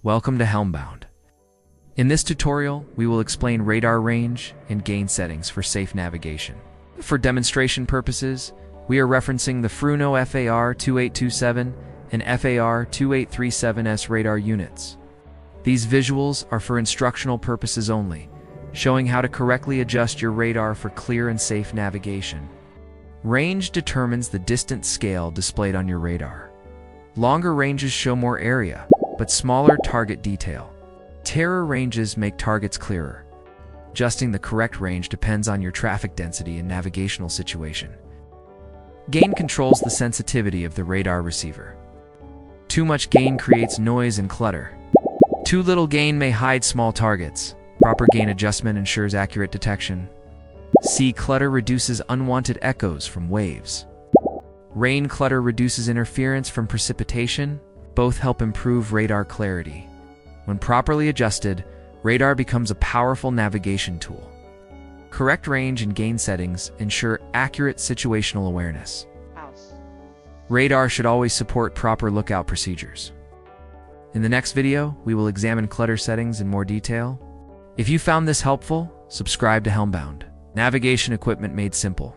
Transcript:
Welcome to HelmBound. In this tutorial, we will explain radar range and gain settings for safe navigation. For demonstration purposes, we are referencing the Fruno FAR2827 and FAR2837S radar units. These visuals are for instructional purposes only, showing how to correctly adjust your radar for clear and safe navigation. Range determines the distance scale displayed on your radar. Longer ranges show more area, but smaller target detail. Terror ranges make targets clearer. Adjusting the correct range depends on your traffic density and navigational situation. Gain controls the sensitivity of the radar receiver. Too much gain creates noise and clutter. Too little gain may hide small targets. Proper gain adjustment ensures accurate detection. C. Clutter reduces unwanted echoes from waves. Rain Clutter reduces interference from precipitation. Both help improve radar clarity. When properly adjusted, radar becomes a powerful navigation tool. Correct range and gain settings ensure accurate situational awareness. Radar should always support proper lookout procedures. In the next video, we will examine clutter settings in more detail. If you found this helpful, subscribe to HelmBound. Navigation equipment made simple.